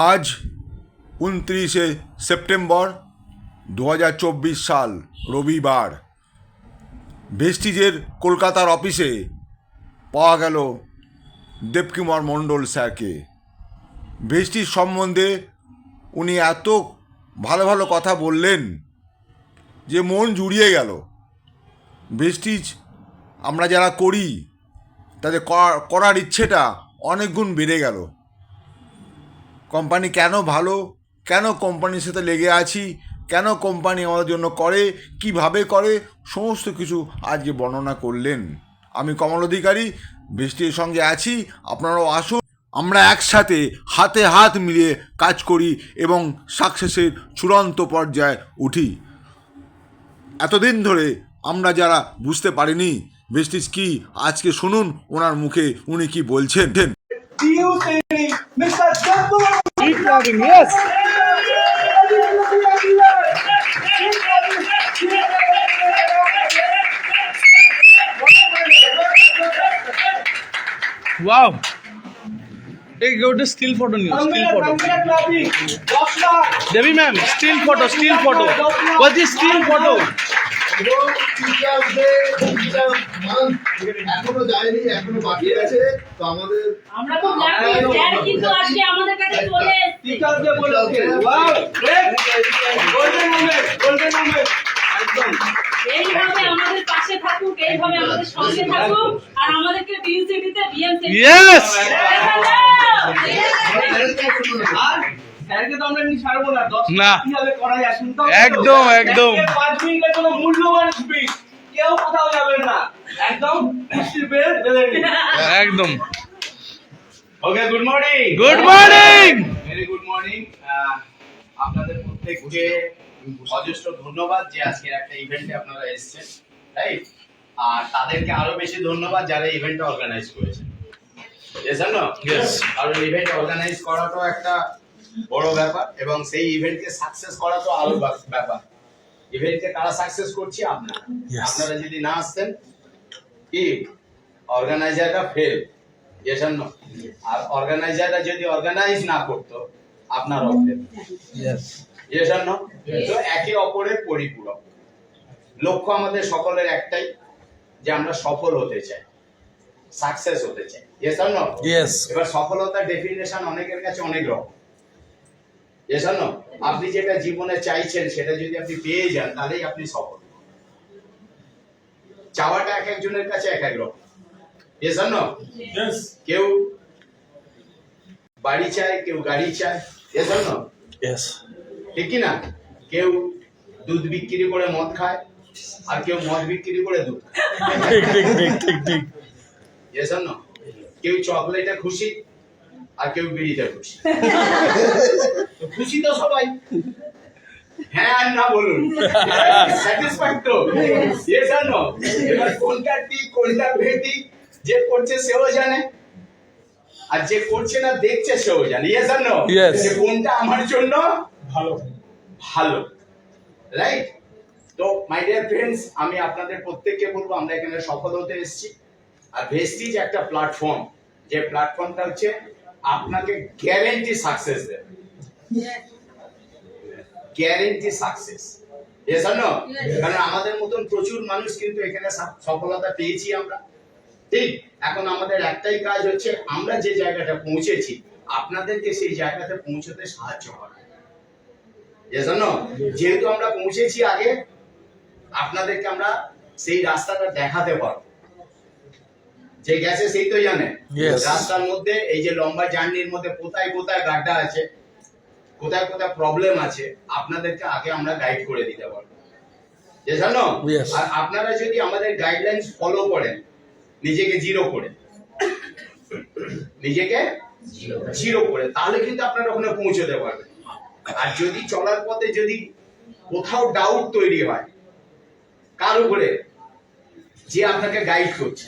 আজ 29শে সেপ্টেম্বর 2024 সাল রবিবার। ভেস্টিজের কলকাতার অফিসে পাওয়া গেল দেবকুমার মণ্ডল স্যারকে। ভেস্টিজ সম্বন্ধে উনি এত ভালো ভালো কথা বললেন যে মন জুড়িয়ে গেল। ভেস্টিজ আমরা যারা করি তাদের করার ইচ্ছেটা অনেক গুণ বেড়ে গেল। কোম্পানি কেন ভালো, কেন কোম্পানির সাথে লেগে আছি, কেন কোম্পানি আমাদের জন্য করে, কিভাবে করে, সমস্ত কিছু আজকে বর্ণনা করলেন। আমি কমল অধিকারী ভেস্টিজের সঙ্গে আছি, আপনারাও আসুন, আমরা একসাথে হাতে হাত মিলিয়ে কাজ করি এবং সাকসেসের চূড়ান্ত পর্যায়ে উঠি। এতদিন ধরে আমরা যারা বুঝতে পারিনি ভেস্টিজ কি, আজকে শুনুন ওনার মুখে উনি কি বলছেন। Keep vlogging, yes. Wow. Hey, go to still photo news. Still photo. Devi ma'am, still photo. What's this still photo? এখনো যায়নি, এখনো বাকি আছে। তো আমাদের আমরা তো জানি স্যার কিন্তু আজকে আমাদের কাছে চলে এসেছে। টিচারকে বলে ওকে ওয়াও গোল্ডেন মোমেন্ট একদম এইভাবে আমাদের পাশে থাকুক, এইভাবে আমাদের সঙ্গে থাকুক আর আমাদেরকে ডিউসিটিতে বিএমসি Yes! আর স্যারকে তো আমরা এমনি ছাড়বো না 10 না। কিভাবে করাই আসুন তো একদম। 5 মিনিটের জন্য মূল্যবান স্পিচ কেউ কোথাও যাবেন না, একদম স্টিপের বেলেনি একদম। Okay, good morning very good morning. আপনাদের প্রত্যেককে অজস্র ধন্যবাদ যে আজকের একটা ইভেন্টে আপনারা এসেছেন, রাইট? আর তাদেরকে আরো বেশি ধন্যবাদ যারা ইভেন্টটা অর্গানাইজ করেছেন। কারণ ইভেন্ট অর্গানাইজ করাটাও একটা বড় ব্যাপার এবং সেই ইভেন্টকে সাকসেস করা তো আরো ব্যাপার। ইভেন্টকে কারা সাকসেস করছি? আপনারা যদি না আসতেন কি অর্গানাইজাররা ফেল, আর অর্গানাইজাররা যদি অর্গানাইজ না করতো আপনারাও ফেল। তো একে অপরের পরিপূরক। লক্ষ্য আমাদের সকলের একটাই, যে আমরা সফল হতে চাই, সাকসেস হতে চাই। এবার সফলতার ডেফিনেশন অনেকের কাছে অনেক রকম। আপনি যেটা জীবনে চাইছেন সেটা যদি আপনি পেয়ে যান তাহলেই আপনি সফল। চাওয়াটা এক একজনের কাছে এক এক রকম। কেউ বাড়ি চায়, কেউ গাড়ি চায়, ঠিক কি না? কেউ দুধ বিক্রি করে মদ খায় আর কেউ মদ বিক্রি করে দুধ খায়। কেউ চকলেটে খুশি আর কেউ বিড়িতে খুশি। খুশি তো সবাই, হ্যাঁ আর না বলুন, স্যাটিসফাইড তো? এবার কোনটা ঠিক কোনটা বেঠিক যে করছে সেও জানে, আর যে করছে না দেখছে সেও জানে। যে কোনটা আমার জন্য ভালো, রাইট? তো মাই ডিয়ার ফ্রেন্ডস, আমি আপনাদের প্রত্যেককে বলবো আমরা এখানে সফল হতে এসেছি। আর ভেস্টিজ একটা প্ল্যাটফর্ম, যে প্ল্যাটফর্মটা হচ্ছে আপনাকে গ্যারান্টি সাকসেস দেবে, গ্যারান্টি সাকসেস। কারণ আমাদের মতন প্রচুর মানুষ কিন্তু এখানে সফলতা পেয়েছি আমরা, ঠিক? এখন আমাদের একটাই কাজ হচ্ছে আমরা যে জায়গাটা পৌঁছেছি আপনাদেরকে সেই জায়গাতে পৌঁছতে সাহায্য করা। যেহেতু আমরা পৌঁছেছি আগে, আপনাদেরকে আমরা সেই রাস্তাটা দেখাতে পারবো। যে গেছে সেই তো জানে রাস্তার মধ্যে এই যে লম্বা জার্নির মধ্যে কোথায় কোথায় গাড্ডা আছে, কোথায় কোথায় প্রবলেম আছে, আপনাদেরকে আগে আমরা গাইড করে দিতে পারবো। আর আপনারা যদি আমাদের গাইডলাইন্স ফলো করেন, নিজেকে জিরো করে তাহলে কিন্তু আপনারা ওখানে পৌঁছতে পারবেন। আর যদি চলার পথে যদি কোথাও ডাউট তৈরি হয় কার উপরে, যে আপনাকে গাইড করছে,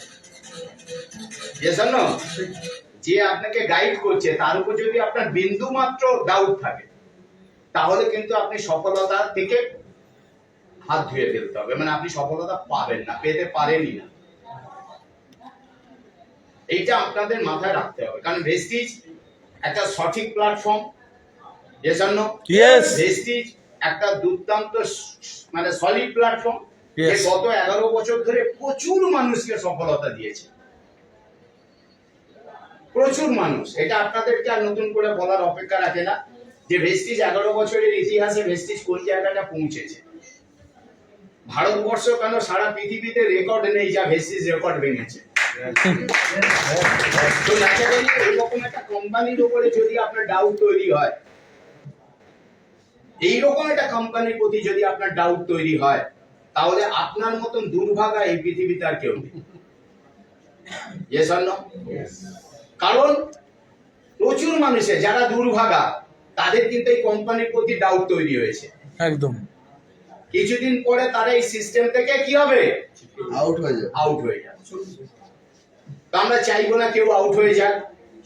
যে আপনাকে গাইড করছে তার উপর যদি আপনার বিন্দু মাত্র ডাউট থাকে তাহলে কিন্তু আপনি সফলতা থেকে হাত ধুয়ে ফেলতে হবে, মানে আপনি সফলতা পাবেন না, পেতে পারেনই না। এইটা আপনাদের মাথায় রাখতে হবে। কারণ ভেস্টিজ একটা সঠিক platform, Yes or no? Yes. Vestige একটা দুর্দান্ত মানে সলিড প্ল্যাটফর্ম যে Yes. গত 11 বছর ধরে প্রচুর মানুষকে সফলতা দিয়েছে, প্রচুর মানুষ। এটা আপনাদেরকে আর নতুন করে বলার অপেক্ষা রাখে না যে ভেস্টিজ 11 বছরের ইতিহাসে ভেস্টিজ কোন জায়গাটা পৌঁছেছে। ভারতবর্ষ কেন সারা পৃথিবীতে রেকর্ড নেই যা ভেস্টিজ রেকর্ড ভেঙেছে। তো ন্যাচারালি এরকম একটা কোম্পানির উপরে যদি আপনার ডাউট তৈরি হয়, এইরকম একটা কোম্পানির প্রতি যদি আপনার ডাউট তৈরি হয়, তাহলে আপনার মতন দুর্ভাগা এই পৃথিবীতে আর কেউ নেই। Yes or no? কারণ প্রচুর মানুষের যারা দুর্ভাগা তাদের কিন্তু এই কোম্পানির প্রতি ডাউট তৈরি হয়েছে। একদম। কিছুদিন পরে তারা এই সিস্টেম থেকে কি হবে? আউট হয়ে যাবে। আউট হয়ে যাবে। তো আমরা চাইবো না কেউ আউট হয়ে যাক,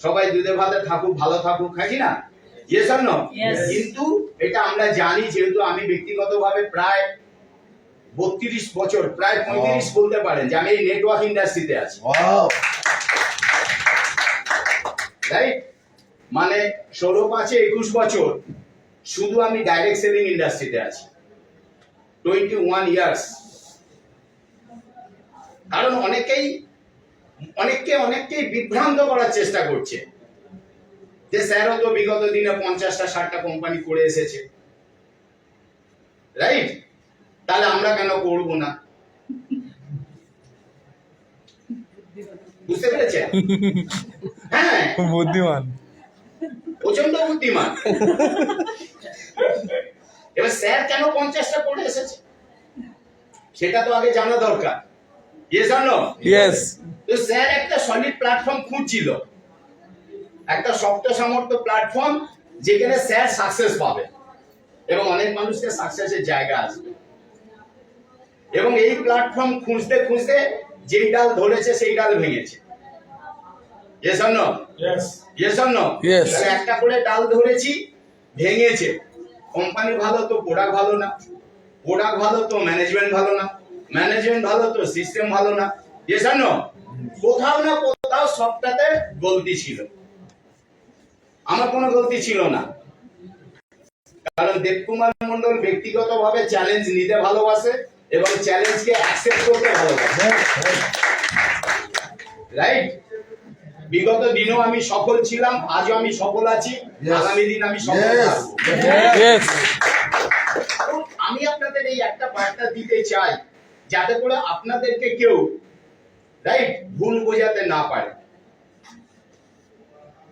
সবাই দুধে ভাতে থাকুক, ভালো থাকুক, খাকি না? Yes or no? Yes. কিন্তু এটা আমরা জানি, যেহেতু আমি ব্যক্তিগতভাবে প্রায় 32 বছর, প্রায় 35 বলতে পারেন যে আমি এই নেটওয়ার্ক ইন্ডাস্ট্রিতে আছি, ওয়াও, রাইট? মানে 16-5 21 বছর শুধু আমি ডাইরেক্ট সেলিং ইন্ডাস্ট্রিতে আছি, 21 ইয়ার্স। কারণ অনেককেই বিভ্রান্ত করার চেষ্টা করছে যে স্যারও তো বিগত দিনে 50টা 60টা কোম্পানি করে এসেছে, রাইট? তাহলে আমরা কেন করব না? বুঝতে পেরেছেন? হ্যাঁ, বুদ্ধিমান। প্রচন্ড বুদ্ধিমান। এবার স্যার কেন 50টা করে এসেছে সেটা তো আগে জানা দরকার। Yes or no? Yes. তো স্যার একটা সলিড প্ল্যাটফর্ম খুঁজছিল, একটা শক্ত সামর্থ্য প্ল্যাটফর্ম যেখানে স্যার সাকসেস পাবে এবং অনেক মানুষকে সাকসেসের জায়গা আসবে। এবং এই প্ল্যাটফর্ম খুঁজতে খুঁজতে যেই ডাল ধরেছে সেই ডাল ভেঙেছে। Yes or no? Yes or no? Yes. তাহলে একটা করে ডাল ধরেছি, ভেঙেছে। কোম্পানি ভালো তো প্রোডাক্ট ভালো না, প্রোডাক্ট ভালো তো ম্যানেজমেন্ট ভালো না, ম্যানেজমেন্ট ভালো তো সিস্টেম ভালো না। Yes or no? কোথাও না কোথাও সবটাতে গলতি ছিল। আমার কোনো গলতি ছিল না, কারণ দেবকুমার মন্ডল ব্যক্তিগতভাবে চ্যালেঞ্জ নিতে ভালোবাসে এবং চ্যালেঞ্জকে অ্যাকসেপ্ট করতে ভালোবাসে, রাইট? বিগত দিনেও আমি সফল ছিলাম, আজও আমি সফল আছি, আগামী দিন আমি সফল Yes. থাকবো। Yes. আমি আপনাদের এই একটা বার্তা দিতে চাই যাতে করে আপনাদেরকে কেউ, রাইট, ভুল বোঝাতে না পারে।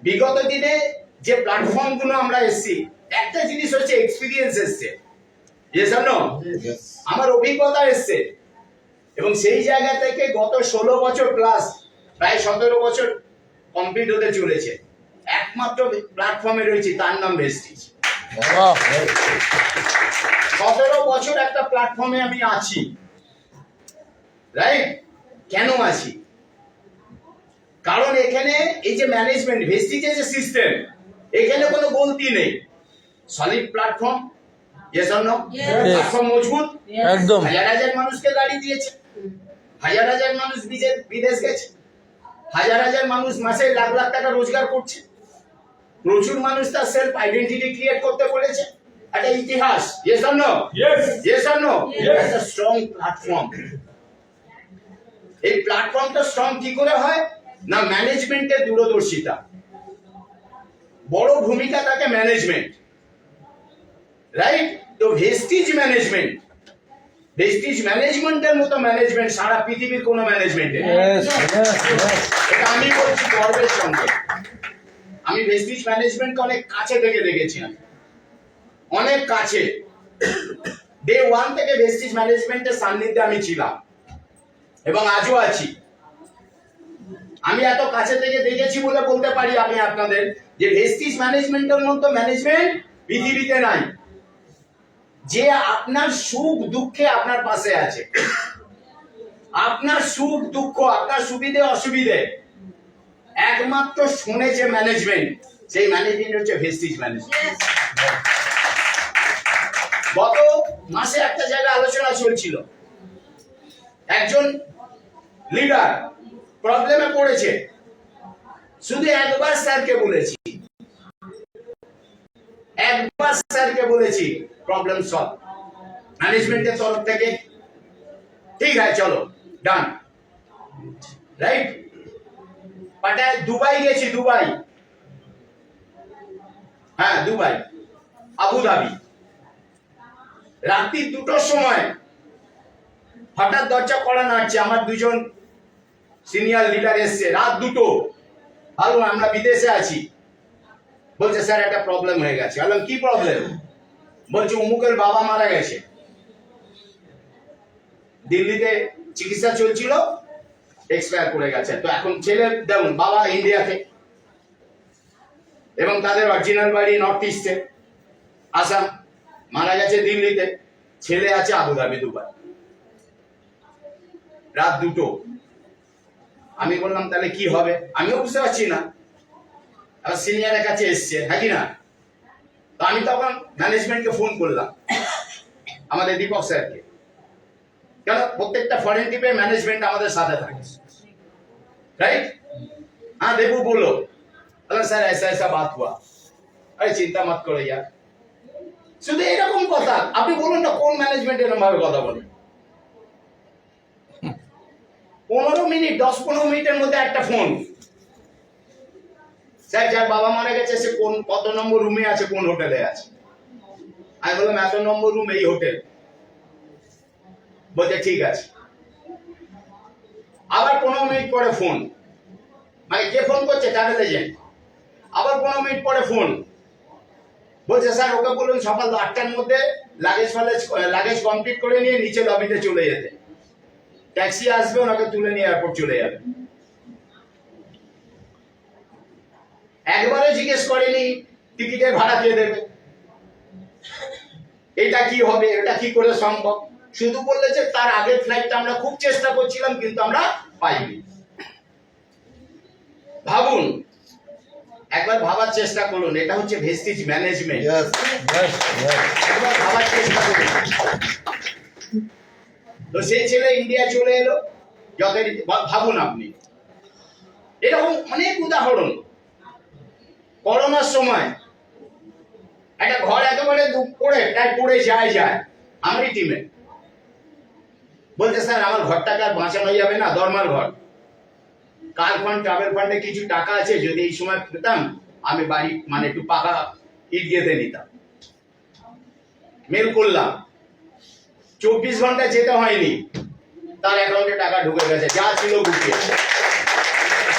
বিগত দিনে যে প্ল্যাটফর্ম গুলো আমরা এসেছি, একটা জিনিস হচ্ছে এক্সপিরিয়েন্স এসছে। Yes or no? Yes. আমার অভিজ্ঞতা এসছে এবং সেই জায়গা থেকে গত 16 বছর প্লাস, প্রায় 17 বছর কমপ্লিট হতে চলেছে, একমাত্র প্ল্যাটফর্মে রয়েছে, তার নাম ভেস্টিজ। Wow. 17 বছর একটা প্ল্যাটফর্মে আমি আছি, রাইট? কেন আছি? কারণ এখানে এই যে ম্যানেজমেন্ট, ভেস্টিজের যে সিস্টেম, এখানে কোনো গলতি নেই। Solid platform. Yes or no? Yes. Platform মজবুত, একদম। হাজার হাজার মানুষকে গাড়ি দিয়েছে, হাজার হাজার মানুষ বিদেশ গেছে, হাজার হাজার মানুষ মাসে লাখ লাখ টাকা রোজগার করছে, প্রচুর মানুষ তার সেলফ আইডেন্টিটি ক্রিয়েট করতে পেরেছে, একটা ইতিহাস। Yes or no? Yes or no? Yes. একটা স্ট্রং প্ল্যাটফর্ম। এই প্ল্যাটফর্মটা স্ট্রং কি করে হয় না, ম্যানেজমেন্টের দূরদর্শিতা, বড় ভূমিকা থাকে ম্যানেজমেন্ট, রাইট? তো ভেস্টিজ ম্যানেজমেন্টের মতো ম্যানেজমেন্ট সারা পৃথিবীর কোনো ম্যানেজমেন্টে নেই। Yes. Yes. Yes. এটা আমি বলছি গর্বের সঙ্গে। আমি ভেস্টিজ ম্যানেজমেন্টকে অনেক কাছে থেকে দেখেছি, অনেক কাছে। ডে 1 থেকে ভেস্টিজ ম্যানেজমেন্টের সান্নিধ্যে আমি ছিলাম এবং আজও আছি। আমি এত কাছে থেকে দেখেছি বলে বলতে পারি আমি আপনাদের যে ভেস্টিজ ম্যানেজমেন্টের মতো ম্যানেজমেন্ট পৃথিবীতে নাই, যে আপনার সুখ দুঃখে আপনার পাশে আছে, আপনার সুখ দুঃখ, আপনার সুবিধে অসুবিধে একমাত্র শুনেছে ম্যানেজমেন্ট, সেই ম্যানেজমেন্ট হচ্ছে ভেস্টিজ ম্যানেজমেন্ট। গত মাসে একটা জায়গায় আলোচনা চলছিল, একজন লিডার প্রবলেমে পড়েছে, শুধু একবার স্যারকে বলেছি, একবার স্যারকে বলেছি প্রবলেম সলভ, ম্যানেজমেন্টের তরফ থেকে ঠিক আছে চলো ডান, রাইট। পাঠায় দুবাই গেছি, দুবাই, হ্যাঁ দুবাই, আবুধাবি, রাত্রি 2টোর সময় হঠাৎ দরজা করা নাড়ছে, আমার দুজন সিনিয়র লিডার এসছে, রাত 2টো, ভালো আমরা বিদেশে আছি, বলছে স্যার একটা প্রবলেম হয়ে গেছে। বললাম কি প্রবলেম? বলছে অমুকের বাবা মারা গেছে, দিল্লিতে চিকিৎসা চলছিল, এক্সপায়ার করে গেছে। তো এখন ছেলে দেখুন, বাবা ইন্ডিয়াতে এবং তাদের অরিজিনাল বাড়ি নর্থ ইস্টে আসাম, মারা গেছে দিল্লিতে, ছেলে আছে আবুধাবি, দুবাই, রাত 2টো। আমি বললাম তাহলে কি হবে, আমিও বুঝতে পারছি না। আবার সিনিয়রের কাছে এসছে, হ্যাঁ কি না? তো আমি তখন ম্যানেজমেন্টকে ফোন করলাম, আমাদের দীপক স্যারকে, কেন প্রত্যেকটা ফরেন টিপে ম্যানেজমেন্ট আমাদের সাথে থাকে, राइट? हाँ देबू बोलो। अरे सर ऐसा ऐसा बात हुआ। अरे चिंता मत करो यार, শুধু এরকম কথা। আপনি বলুন না কোন ম্যানেজমেন্ট এরকম ভাবে কথা বলে? 15 মিনিট 10-15 মিনিটের মধ্যে একটা ফোন, স্যার যার বাবা মারা গেছে সে কোন কত নম্বর রুমে আছে, কোন হোটেলে আছে। আমি বললাম এত নম্বর রুম এই হোটেল। বলছে ঠিক আছে। আবার 15 মিনিট পরে ফোন, মানে কে ফোন করছে? Travel agent. আবার 15 মিনিট পরে ফোন, বলছে স্যার ওকে বলুন সকাল 8টার মধ্যে লাগেজ কমপ্লিট করে নিয়ে নিচে লবিতে চলে যেতে, ট্যাক্সি আসবে ওনাকে তুলে নিয়ে এয়ারপোর্ট চলে যাবে। একবারও জিজ্ঞেস করেনি টিকিটের ভাড়া কে দেবে, এটা কি হবে, এটা কি করে সম্ভব। শুধু বললে যে তার আগের ফ্লাইটটা আমরা খুব চেষ্টা করছিলাম কিন্তু আমরা পাইনি। ভাবুন, একবার ভাবার চেষ্টা করুন, এটা হচ্ছে ভেস্টিজ ম্যানেজমেন্ট। একবার ভাবার চেষ্টা করুন। তো সেই ছেলে ইন্ডিয়া চলে এলো, যথারীতি ভাবুন আপনি, এরকম অনেক উদাহরণ। করোনার সময় একটা ঘর একেবারে প্রায় পড়ে যায় আমারই টিমে, বলছে স্যার আমার ঘরটাকে আর বাঁচানো যাবে না, দরমার ঘর, কার ফান্ড ট্রাভেল ফান্ডে কিছু টাকা আছে, যদি এই সময় পেতাম আমি বাড়ি মানে একটু পাকা ইট গেঁথে নিতাম। মেল করলাম, 24 ঘন্টা যেতে হয়নি, তার অ্যাকাউন্টে টাকা ঢুকে গেছে, যা ছিল গুছিয়ে।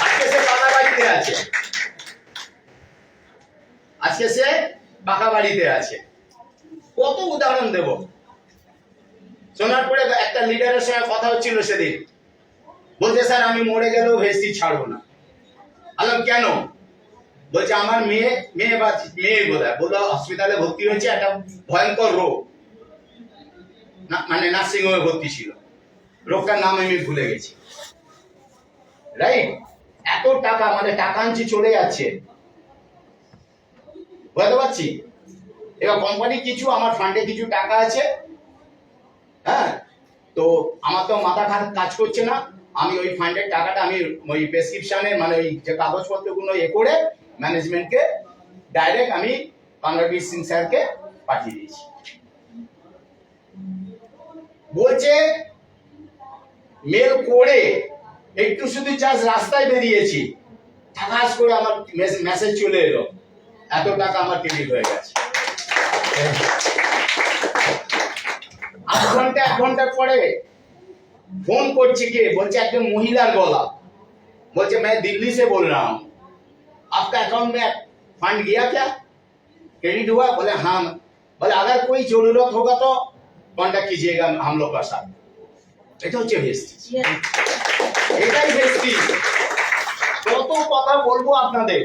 আজকে সে পাকা বাড়িতে আছে, আজকে সে পাকা বাড়িতে আছে। কত উদাহরণ দেব। শোনার পরে একটা লিডারের সঙ্গে কথা হচ্ছিল সেদিন, বলছে স্যার আমি মরে গেলেও ভেস্টিজ ছাড়বো না। বললাম কেন? বলছে আমার মেয়ে বোধহয় হসপিটালে ভর্তি হয়েছে, একটা ভয়ঙ্কর রোগ, মানে নার্সিং হোমে ভর্তি ছিল, রোগটার নাম আমি ভুলে গেছি, রাইট? এত টাকা, মানে টাকা আনছি চলে যাচ্ছে, বুঝতে পারছি। এবার কোম্পানি কিছু, আমার ফান্ডে কিছু টাকা আছে, হ্যাঁ, তো আমার তো মাথা কাজ করছে না, আমি ওই ফান্ডের টাকাটা আমি ওই প্রেসক্রিপশনে মানে ওই যে কাগজপত্রগুলো করে ম্যানেজমেন্টকে ডাইরেক্ট আমি কমরবীর সিং স্যারকে পাঠিয়ে দিয়েছি। বলছে মেল করে একটু শুধু জাস্ট রাস্তায় বেরিয়েছি, ঠাস করে আমার মেসেজ চলে এলো, এত টাকা আমার ক্রেডিট হয়ে গেছে। 8 ঘন্টা 1 ঘন্টা পরে फोन করছে কে, বলছে একজন মহিলার গলা, বলছে मैं दिल्ली से बोल रहा हूँ, आपका अकाउंट में फंड गया क्या, क्रेडिट हुआ? बोले हाँ। बोले अगर कोई जरूरत होगा तो कांटेक्ट कीजिएगा हम लोग का साथ। এটা হচ্ছে ভেস্টিজ, এটাই ভেস্টিজ। কত কথা বলবো আপনাদের।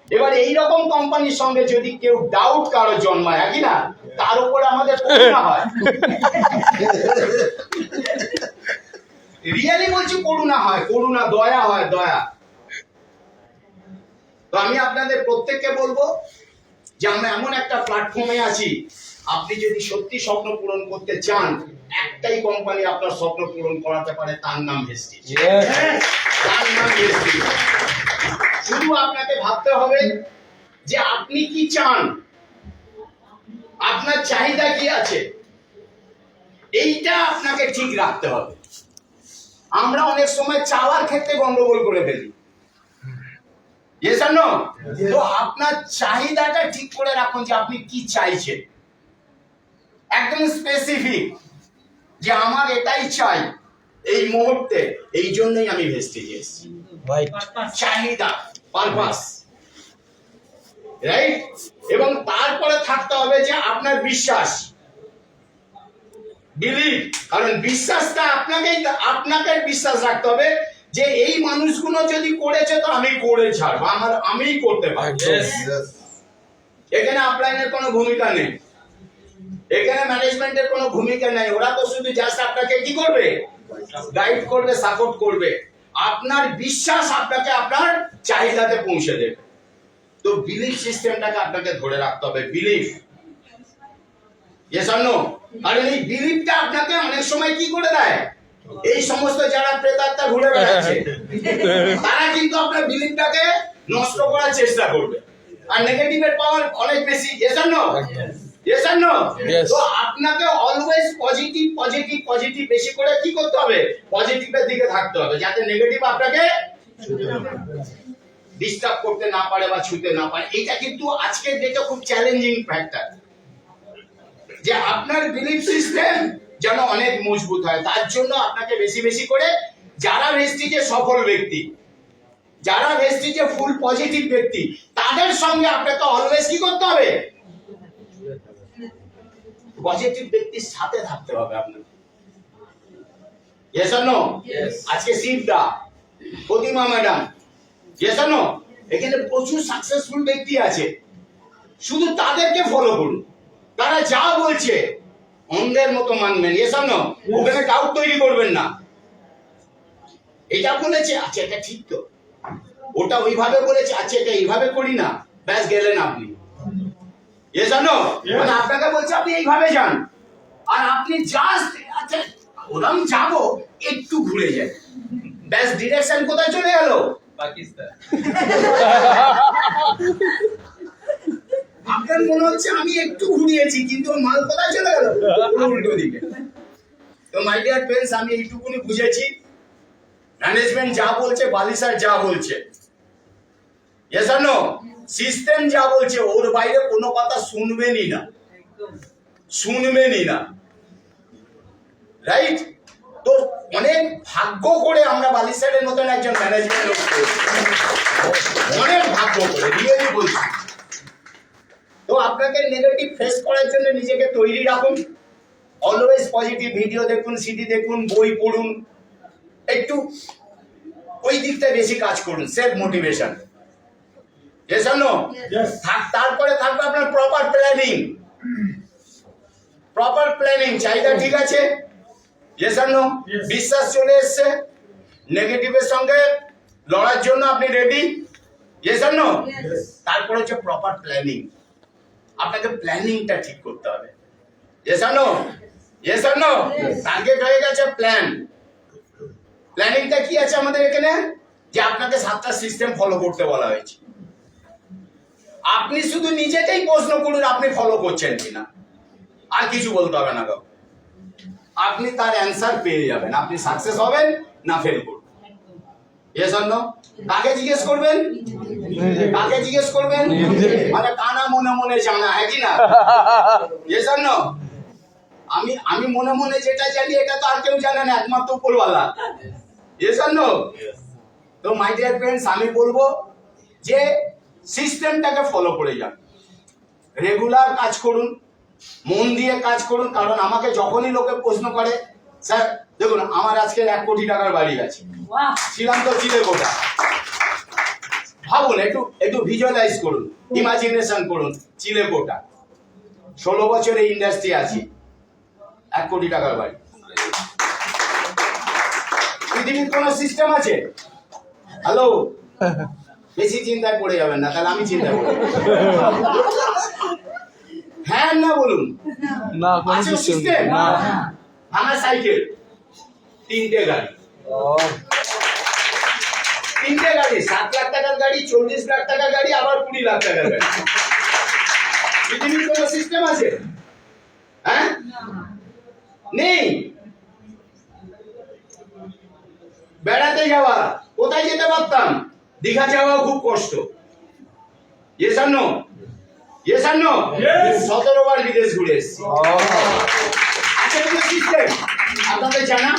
এবার এইরকম কোম্পানির সঙ্গে যদি কেউ ডাউট কারো জন্মায়, কি না, তার উপরে আমাদের করুণা হয়। রিয়েলি বলছি, করুণা হয়, করুণা, দয়া হয়, দয়া। তো আমি আপনাদের প্রত্যেককে বলবো যে আমরা এমন একটা প্ল্যাটফর্মে আছি, আপনি যদি সত্যি স্বপ্ন পূরণ করতে চান, একটাই কোম্পানি আপনার স্বপ্ন পূরণ করাতে পারে, তার নাম ভেস্টিজ। তার নাম ভেস্টিজ। শুধু আপনাকে ভাবতে হবে যে আপনি কি চান, আপনার চাহিদা কি আছে, এইটা আপনাকে ঠিক রাখতে হবে। আমরা অনেক সময় চাওয়ার ক্ষেত্রে গন্ডগোল করে ফেলি। Yes or no? তো আপনার চাহিদাটা ঠিক করে রাখুন যে আপনি কি চাইছেন, একদম স্পেসিফিক, যে আমার এটাই চাই এই মুহূর্তে, এই জন্যই আমি ভেস্টিজে এসেছি। Right. চাহিদা, পারপাস, রাইট? এবং তারপরে থাকতে হবে যে আপনার বিশ্বাস, বিলিভ। কারণ বিশ্বাসটা আপনাকে বিশ্বাস রাখতে হবে যে এই মানুষগুলো যদি করেছে তো আমি করে ছাড়বো, আমিই করতে পারবো। Yes. এখানে আপলাইনের কোনো ভূমিকা নেই, এখানে ম্যানেজমেন্টের কোনো ভূমিকা নেই। ওরা তো শুধু জাস্ট আপনাকে কি করবে, গাইড করবে, সাপোর্ট করবে। আপনার বিশ্বাস আপনাকে আপনার চাহিদাতে পৌঁছে দেবে। তো বিলিফ সিস্টেমটাকে আপনাকে ধরে রাখতে হবে, বিলিফ। Yes or no? কারণ এই বিলিফটা আপনাকে অনেক সময় কি করে দেয়, এই সমস্ত যারা প্রেতাত্মা ঘুরে বেড়াচ্ছে তারা কিন্তু আপনার বিলিফটাকে নষ্ট করার চেষ্টা করবে, আর নেগেটিভের পাওয়ার অনেক বেশি। Yes or no? Yes or no? Yes. তো আপনাকে অলওয়েজ পজিটিভ পজিটিভ পজিটিভ বেশি করে কি করতে হবে, পজিটিভের দিকে থাকতে হবে, যাতে নেগেটিভ আপনাকে ডিস্টার্ব করতে না পারে বা ছুতে না পারে। এটা কিন্তু আজকের ডেটে খুব চ্যালেঞ্জিং ফ্যাক্টর, যে আপনার বিলিফ সিস্টেম যেন অনেক মজবুত হয়। তার জন্য আপনাকে বেশি বেশি করে যারা ভেস্টিজে সফল ব্যক্তি, যারা ভেস্টিজে ফুল পজিটিভ ব্যক্তি, তাদের সঙ্গে আপনাকে অলওয়েজ কি করতে হবে, পজিটিভ ব্যক্তির সাথে থাকতে হবে আপনাকে। Yes or no? আজকে শিবদা, Pratima madam, yes or no, এখানে প্রচুর সাকসেসফুল ব্যক্তি আছে, শুধু তাদেরকে ফলো করুন। তারা যা বলছে অন্ধের মতো মানবেন। Yes or no? ওখানে ডাউট তৈরি করবেন না। এটা বলেছে, আচ্ছা এটা ঠিক তো, ওটা ওইভাবে বলেছে, আচ্ছা এটা এইভাবে করি না, ব্যাস গেলেন আপনি। Yes or no? মানে আপনাকে বলছে আপনি এইভাবে যান, আর আপনি জাস্ট আচ্ছা ওরকম যাবো, একটু ঘুরে যায়, ব্যাস ডিরেকশন কোথায় চলে গেল, পাকিস্তান। আপনার মনে হচ্ছে আমি একটু ঘুরিয়েছি, কিন্তু মাল কোথায় চলে গেল, উল্টো দিকে। তো মাই ডিয়ার ফ্রেন্ডস, আমি এইটুকুনি বুঝেছি, ম্যানেজমেন্ট যা বলছে, বালি স্যার যা বলছে, Yes or no? সিস্টেম যা বলছে ওর বাইরে কোনো কথা শুনবেনই না, শুনবেনই না, রাইট? তো অনেক ভাগ্য করে আমরা বালি স্যারের মতন একজন ম্যানেজমেন্ট লোক পেয়েছি, অনেক ভাগ্য করে, রিয়েলি বলছি। তো আপনাকে নেগেটিভ ফেস করার জন্য নিজেকে তৈরি রাখুন, অলওয়েজ পজিটিভ ভিডিও দেখুন, সিডি দেখুন, বই পড়ুন, একটু ওই দিকটা বেশি কাজ করুন, self motivation. Yes or no? Yes. তারপরে থাকবে আপনার প্রপার প্ল্যানিং, প্রপার প্ল্যানিং। চাহিদা ঠিক আছে? Yes or no? Yes. বিশ্বাস চলে এসছে, নেগেটিভের সঙ্গে লড়ার জন্য আপনি ready? Yes or no? Yes. তারপরে হচ্ছে প্রপার প্ল্যানিং, আপনাকে প্ল্যানিংটা ঠিক করতে হবে। Yes or no? Yes or no? Target হয়ে গেছে, প্ল্যান। প্ল্যানিংটা কি আছে আমাদের এখানে, যে আপনাকে 7টা সিস্টেম ফলো করতে বলা হয়েছে। আপনি শুধু নিজেকেই প্রশ্ন করুন আপনি ফলো করছেন কিনা, আর কিছু বলতে হবে না। আপনি তার অ্যান্সার পেয়ে যাবেন, আপনি সাকসেস হবেন না ফেল করবেন। Yes or no? কাকে জিজ্ঞেস করবেন, কাকে জিজ্ঞেস করবেন, মানে কানা মনে মনে জানা, হ্যাঁ কি না? Yes or no? আমি মনে মনে যেটা জানি এটা তো আর কেউ জানে না, একমাত্র উপরওয়ালা। Yes or no? তো মাই ডিয়ার ফ্রেন্ডস, আমি বলবো যে সিস্টেমটাকে ফলো করে যান, রেগুলার কাজ করুন, মন দিয়ে কাজ করুন। কারণ আমাকে যখনই লোকে প্রশ্ন করে, স্যার দেখুন আমার আজকে 1 কোটি টাকার বাড়ি আছে, বাহ, ছিলাম তো চিলেকোঠা। ভাবুন, একটু ভিজুয়ালাইজ করুন, ইমাজিনেশন করুন, চিলেকোঠা, 16 বছরে ইন্ডাস্ট্রি আছি, 1 কোটি টাকার বাড়ি। পৃথিবীর কোন সিস্টেম আছে? হ্যালো, বেশি চিন্তায় পড়ে যাবেন না, তাহলে আমি চিন্তা করি। হ্যাঁ না বলুন, না কোনো আছে সিস্টেম সিস্টেম? না। আমার সাইকেল, 3টে গাড়ি, 3টে গাড়ি, 7 লাখ টাকার গাড়ি, 40 লাখ টাকার গাড়ি, আবার 20 লাখ টাকার গাড়ি। পৃথিবীর কোনো সিস্টেম আছে? হ্যাঁ, নেই। বেড়াতে যাওয়া, কোথায় যেতে পারতাম? দীঘা যাওয়াও খুব কষ্ট। ইয়েস আর নো? ইয়েস আর নো? 17 বার বিদেশ ঘুরে এসেছি। আছে কোনো সিস্টেম? আপনাদের জানা?